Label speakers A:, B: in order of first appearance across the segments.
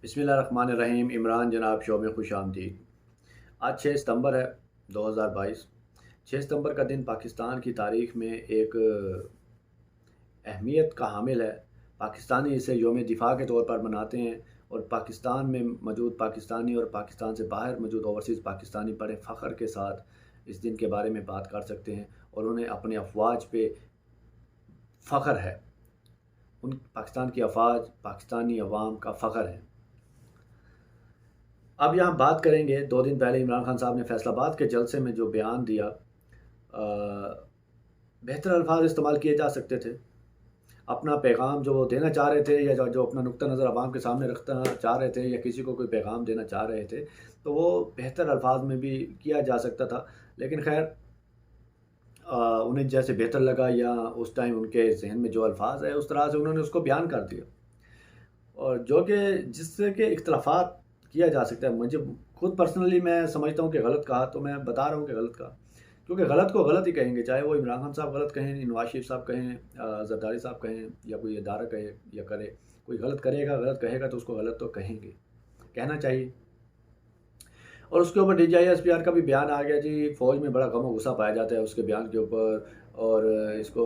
A: بسم اللہ الرحمن الرحیم۔ عمران جناب شو میں خوش آمدید۔ آج 6 ستمبر ہے 2022۔ 6 ستمبر کا دن پاکستان کی تاریخ میں ایک اہمیت کا حامل ہے۔ پاکستانی اسے یوم دفاع کے طور پر مناتے ہیں، اور پاکستان میں موجود پاکستانی اور پاکستان سے باہر موجود اوورسیز پاکستانی بڑے فخر کے ساتھ اس دن کے بارے میں بات کر سکتے ہیں، اور انہیں اپنے افواج پہ فخر ہے۔ ان پاکستان کی افواج پاکستانی عوام کا فخر ہے۔ اب یہاں بات کریں گے، 2 دن پہلے عمران خان صاحب نے فیصل آباد کے جلسے میں جو بیان دیا، بہتر الفاظ استعمال کیے جا سکتے تھے۔ اپنا پیغام جو وہ دینا چاہ رہے تھے، یا جو اپنا نقطہ نظر عوام کے سامنے رکھنا چاہ رہے تھے، یا کسی کو کوئی پیغام دینا چاہ رہے تھے، تو وہ بہتر الفاظ میں بھی کیا جا سکتا تھا۔ لیکن خیر، انہیں جیسے بہتر لگا، یا اس ٹائم ان کے ذہن میں جو الفاظ ہے اس طرح سے انہوں نے اس کو بیان کر دیا، اور جو کہ جس سے کہ اختلافات کیا جا سکتا ہے۔ مجھے خود پرسنلی میں سمجھتا ہوں کہ غلط کہا، تو میں بتا رہا ہوں کہ غلط کہا، کیونکہ غلط کو غلط ہی کہیں گے، چاہے وہ عمران خان صاحب غلط کہیں، نواز شریف صاحب کہیں، زرداری صاحب کہیں، یا کوئی ادارہ کہے یا کرے، کوئی غلط کرے گا، غلط کہے گا تو اس کو غلط تو کہیں گے، کہنا چاہیے۔ اور اس کے اوپر DGI SPR کا بھی بیان آ گیا جی، فوج میں بڑا غم و غصہ پایا جاتا ہے اس کے بیان کے اوپر، اور اس کو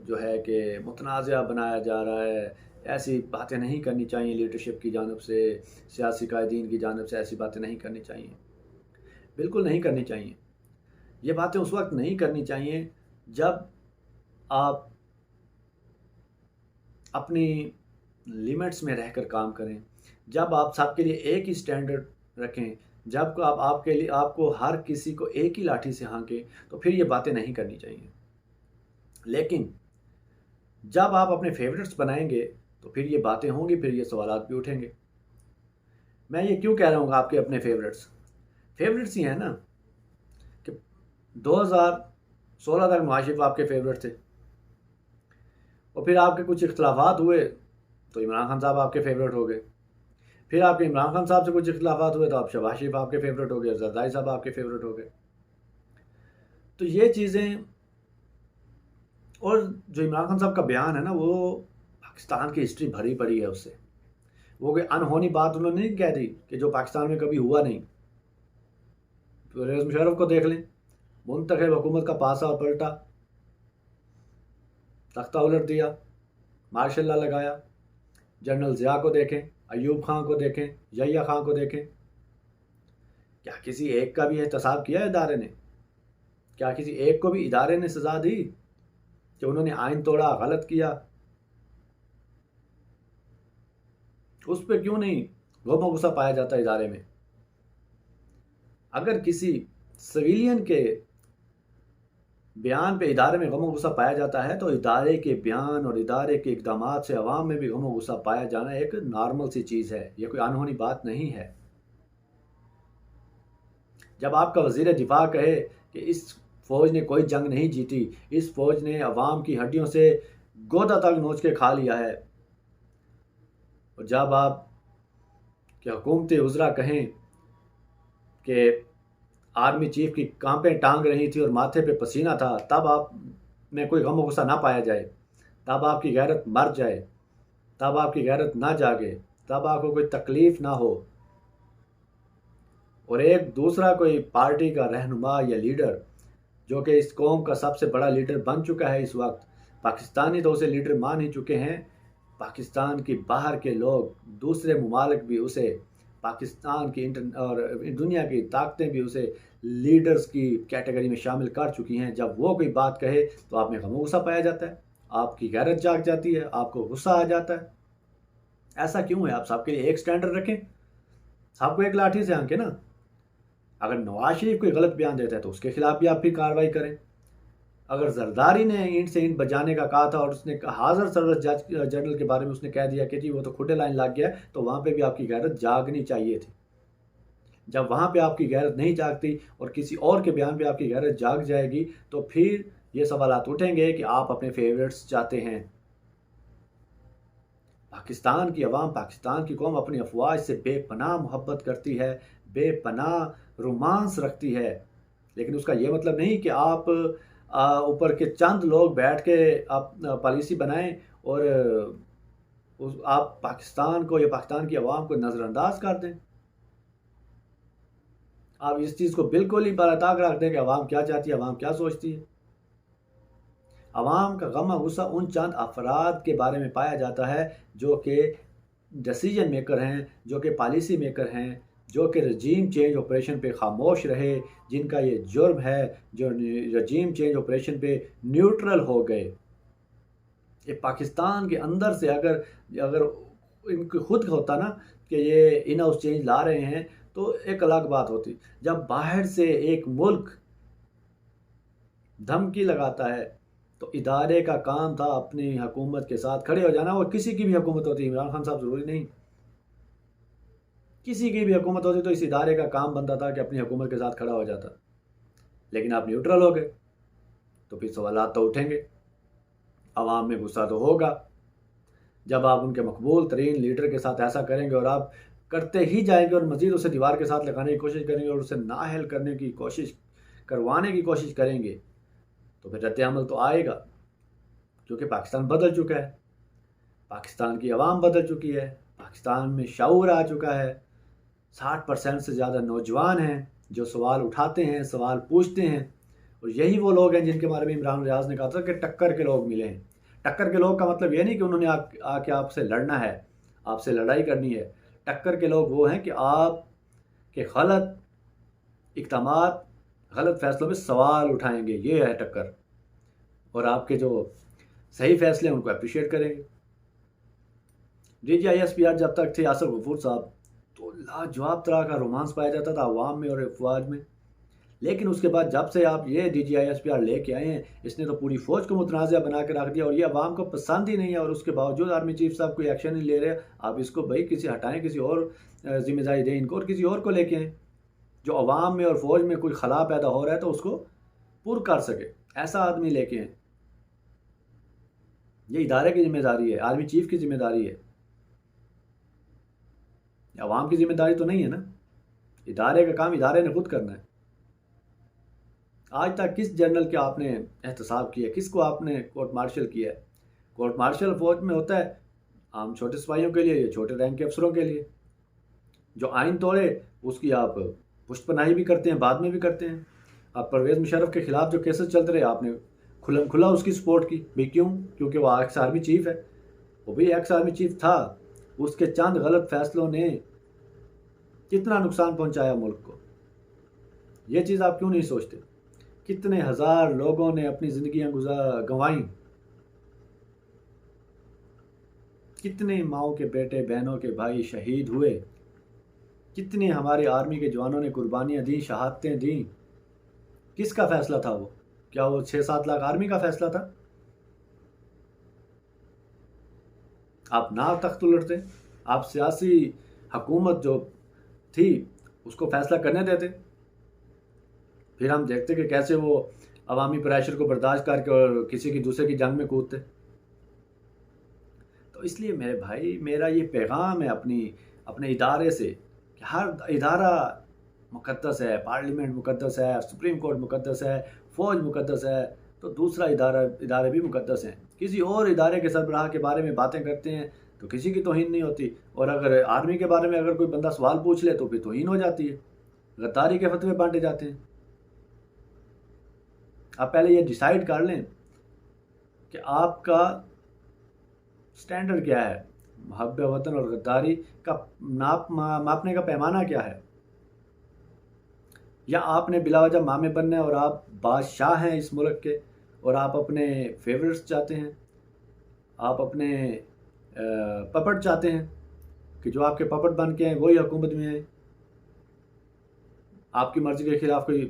A: جو ہے کہ متنازع بنایا جا رہا ہے۔ ایسی باتیں نہیں کرنی چاہیے، لیڈرشپ کی جانب سے، سیاسی قائدین کی جانب سے ایسی باتیں نہیں کرنی چاہیے، بالکل نہیں کرنی چاہیے۔ یہ باتیں اس وقت نہیں کرنی چاہیے جب آپ اپنی لیمٹس میں رہ کر کام کریں، جب آپ سب کے لیے ایک ہی سٹینڈرڈ رکھیں، جب آپ کے لیے آپ کو ہر کسی کو ایک ہی لاٹھی سے ہانکیں، تو پھر یہ باتیں نہیں کرنی چاہیے۔ لیکن جب آپ اپنے فیورٹس بنائیں گے تو پھر یہ باتیں ہوں گی، پھر یہ سوالات بھی اٹھیں گے۔ میں یہ کیوں کہہ رہا ہوں آپ کے اپنے فیورٹس ہی ہیں نا، کہ 2016 تک نواز شریف آپ کے فیورٹ تھے، اور پھر آپ کے کچھ اختلافات ہوئے تو عمران خان صاحب آپ کے فیورٹ ہو گئے، پھر آپ کے عمران خان صاحب سے کچھ اختلافات ہوئے تو آپ شہباز شریف آپ کے فیورٹ ہو گئے، زرداری صاحب آپ کے فیورٹ ہو گئے۔ تو یہ چیزیں، اور جو عمران خان صاحب کا بیان ہے نا، وہ پاکستان کی ہسٹری بھری پڑی ہے اس سے۔ وہ کوئی انہونی بات انہوں نے نہیں کہہ دی کہ جو پاکستان میں کبھی ہوا نہیں۔ پرویز مشرف کو دیکھ لیں، منتخب حکومت کا پاسا اور پلٹا، تختہ الٹ دیا، مارشل لا لگایا۔ جنرل ضیاء کو دیکھیں، ایوب خان کو دیکھیں، یحییٰ خان کو دیکھیں۔ کیا کسی ایک کا بھی احتساب کیا ادارے نے؟ کیا کسی ایک کو بھی ادارے نے سزا دی کہ انہوں نے آئین توڑا، غلط کیا؟ اس پہ کیوں نہیں غم و غصہ پایا جاتا ادارے میں؟ اگر کسی سویلین کے بیان پہ ادارے میں غم و غصہ پایا جاتا ہے، تو ادارے کے بیان اور ادارے کے اقدامات سے عوام میں بھی غم و غصہ پایا جانا ایک نارمل سی چیز ہے، یہ کوئی انہونی بات نہیں ہے۔ جب آپ کا وزیر دفاع کہے کہ اس فوج نے کوئی جنگ نہیں جیتی، اس فوج نے عوام کی ہڈیوں سے گودا تک نوچ کے کھا لیا ہے، اور جب آپ کے حکومتی وزراء کہیں کہ آرمی چیف کی کانپیں ٹانگ رہی تھی اور ماتھے پہ پسینہ تھا، تب آپ میں کوئی غم و غصہ نہ پایا جائے، تب آپ کی غیرت مر جائے، تب آپ کی غیرت نہ جاگے، تب آپ کو کوئی تکلیف نہ ہو، اور ایک دوسرا کوئی پارٹی کا رہنما یا لیڈر جو کہ اس قوم کا سب سے بڑا لیڈر بن چکا ہے اس وقت، پاکستانی تو اسے لیڈر مان ہی چکے ہیں، پاکستان کی باہر کے لوگ، دوسرے ممالک بھی اسے، پاکستان کی اور دنیا کی طاقتیں بھی اسے لیڈرز کی کیٹیگری میں شامل کر چکی ہیں۔ جب وہ کوئی بات کہے تو آپ میں غم و غصہ پایا جاتا ہے، آپ کی غیرت جاگ جاتی ہے، آپ کو غصہ آ جاتا ہے۔ ایسا کیوں ہے؟ آپ سب کے لیے ایک سٹینڈرڈ رکھیں، سب کو ایک لاٹھی سے ہانکیں نا۔ اگر نواز شریف کوئی غلط بیان دیتا ہے تو اس کے خلاف بھی آپ پھر کارروائی کریں۔ اگر زرداری نے اینٹ سے اینٹ بجانے کا کہا تھا، اور اس نے حاضر سروس جج جنرل کے بارے میں اس نے کہہ دیا کہ جی وہ تو کھڈے لائن لگ گیا، تو وہاں پہ بھی آپ کی غیرت جاگنی چاہیے تھی۔ جب وہاں پہ آپ کی غیرت نہیں جاگتی اور کسی اور کے بیان پہ آپ کی غیرت جاگ جائے گی، تو پھر یہ سوالات اٹھیں گے کہ آپ اپنے فیورٹس چاہتے ہیں۔ پاکستان کی عوام، پاکستان کی قوم اپنی افواج سے بے پناہ محبت کرتی ہے، بے پناہ رومانس رکھتی ہے، لیکن اس کا یہ مطلب نہیں کہ آپ اوپر کے چند لوگ بیٹھ کے آپ پالیسی بنائیں اور آپ پاکستان کو یا پاکستان کی عوام کو نظر انداز کر دیں. آپ اس چیز کو بالکل ہی بالاتاق رکھ دیں کہ عوام کیا چاہتی ہے، عوام کیا سوچتی ہے. عوام کا غم و غصہ ان چند افراد کے بارے میں پایا جاتا ہے جو کہ ڈیسیجن میکر ہیں، جو کہ پالیسی میکر ہیں، جو کہ رجیم چینج آپریشن پہ خاموش رہے، جن کا یہ جرم ہے، جو رجیم چینج آپریشن پہ نیوٹرل ہو گئے. یہ پاکستان کے اندر سے اگر ان کو خود ہوتا نا کہ یہ ان ہاؤس چینج لا رہے ہیں تو ایک الگ بات ہوتی. جب باہر سے ایک ملک دھمکی لگاتا ہے تو ادارے کا کام تھا اپنی حکومت کے ساتھ کھڑے ہو جانا. اور کسی کی بھی حکومت ہوتی، عمران خان صاحب ضروری نہیں، کسی کی بھی حکومت ہوتی تو اس ادارے کا کام بنتا تھا کہ اپنی حکومت کے ساتھ کھڑا ہو جاتا. لیکن آپ نیوٹرل ہو گئے تو پھر سوالات تو اٹھیں گے، عوام میں غصہ تو ہوگا. جب آپ ان کے مقبول ترین لیڈر کے ساتھ ایسا کریں گے اور آپ کرتے ہی جائیں گے اور مزید اسے دیوار کے ساتھ لگانے کی کوشش کریں گے اور اسے نااہل کرنے کی کوشش کروانے کی کوشش کریں گے تو پھر رد عمل تو آئے گا. کیونکہ پاکستان بدل چکا ہے، پاکستان کی عوام بدل چکی ہے، پاکستان میں شعور آ چکا ہے. 60% سے زیادہ نوجوان ہیں جو سوال اٹھاتے ہیں، سوال پوچھتے ہیں. اور یہی وہ لوگ ہیں جن کے بارے میں عمران ریاض نے کہا تھا کہ ٹکر کے لوگ ملے ہیں. ٹکر کے لوگ کا مطلب یہ نہیں کہ انہوں نے آ کے آپ سے لڑنا ہے، آپ سے لڑائی کرنی ہے. ٹکر کے لوگ وہ ہیں کہ آپ کے غلط اقدامات، غلط فیصلوں میں سوال اٹھائیں گے، یہ ہے ٹکر. اور آپ کے جو صحیح فیصلے ہیں ان کو اپریشیٹ کریں گے. DGISPR جب تک تھے آصف غفور صاحب تو لاجواب طرح کا رومانس پایا جاتا تھا عوام میں اور افواج میں. لیکن اس کے بعد جب سے آپ یہ DGISPR لے کے آئے ہیں، اس نے تو پوری فوج کو متنازع بنا کے رکھ دیا اور یہ عوام کو پسند ہی نہیں ہے. اور اس کے باوجود آرمی چیف صاحب کوئی ایکشن نہیں لے رہے. آپ اس کو بھائی کسی ہٹائیں، کسی اور ذمہ داری دیں ان کو اور کسی اور کو لے کے آئیں جو عوام میں اور فوج میں کوئی خلا پیدا ہو رہا ہے تو اس کو پر کر سکے. ایسا آدمی لے کے آئیں. یہ ادارے کی ذمہ داری ہے، آرمی چیف کی ذمہ داری ہے، عوام کی ذمہ داری تو نہیں ہے نا. ادارے کا کام ادارے نے خود کرنا ہے. آج تک کس جنرل کے آپ نے احتساب کیا، کس کو آپ نے کورٹ مارشل کیا ہے؟ کورٹ مارشل فوج میں ہوتا ہے عام چھوٹے سپاہیوں کے لیے یا چھوٹے رینک کے افسروں کے لیے. جو آئین توڑے اس کی آپ پشت پناہی بھی کرتے ہیں، بعد میں بھی کرتے ہیں. آپ پرویز مشرف کے خلاف جو کیسز چلتے رہے آپ نے کھلم کھلا اس کی سپورٹ کی بھی. کیوں؟ کیونکہ وہ ایکس آرمی چیف ہے. وہ بھی ایکس آرمی چیف تھا. اس کے چند غلط فیصلوں نے کتنا نقصان پہنچایا ملک کو، یہ چیز آپ کیوں نہیں سوچتے؟ کتنے ہزار لوگوں نے اپنی زندگیاں گنوائیں، کتنے ماؤں کے بیٹے بہنوں کے بھائی شہید ہوئے، کتنے ہمارے آرمی کے جوانوں نے قربانیاں دیں، شہادتیں دیں. کس کا فیصلہ تھا وہ؟ کیا وہ 6-7 لاکھ آرمی کا فیصلہ تھا؟ آپ نہ تخت الٹتے، آپ سیاسی حکومت جو تھی اس کو فیصلہ کرنے دیتے. پھر ہم دیکھتے کہ کیسے وہ عوامی پریشر کو برداشت کر کے اور کسی کی دوسرے کی جنگ میں کودتے. تو اس لیے میرے بھائی میرا یہ پیغام ہے اپنے ادارے سے کہ ہر ادارہ مقدس ہے، پارلیمنٹ مقدس ہے، سپریم کورٹ مقدس ہے، فوج مقدس ہے، تو دوسرا ادارے بھی مقدس ہیں. کسی اور ادارے کے سربراہ کے بارے میں باتیں کرتے ہیں تو کسی کی توہین نہیں ہوتی. اور اگر آرمی کے بارے میں اگر کوئی بندہ سوال پوچھ لے تو پھر توہین ہو جاتی ہے، غداری کے فتوے بانٹے جاتے ہیں. آپ پہلے یہ ڈیسائیڈ کر لیں کہ آپ کا سٹینڈرڈ کیا ہے، محب وطن اور غداری کا ماپنے کا پیمانہ کیا ہے. یا آپ نے بلا وجہ مامے بننا ہے اور آپ بادشاہ ہیں اس ملک کے اور آپ اپنے فیورٹس چاہتے ہیں، آپ اپنے پپٹ چاہتے ہیں کہ جو آپ کے پپٹ بن کے ہیں وہی حکومت میں ہیں، آپ کی مرضی کے خلاف کوئی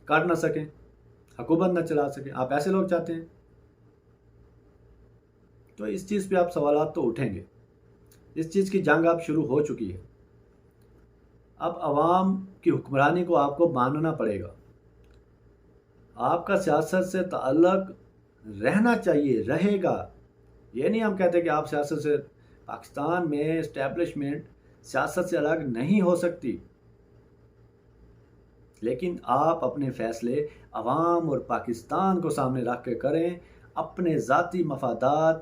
A: کر نہ سکیں، حکومت نہ چلا سکیں. آپ ایسے لوگ چاہتے ہیں تو اس چیز پہ آپ سوالات تو اٹھیں گے. اس چیز کی جنگ اب شروع ہو چکی ہے. اب عوام کی حکمرانی کو آپ کو ماننا پڑے گا. آپ کا سیاست سے تعلق رہنا چاہیے، رہے گا. یہ نہیں ہم کہتے کہ آپ سیاست سے، پاکستان میں اسٹیبلشمنٹ سیاست سے الگ نہیں ہو سکتی، لیکن آپ اپنے فیصلے عوام اور پاکستان کو سامنے رکھ کے کریں. اپنے ذاتی مفادات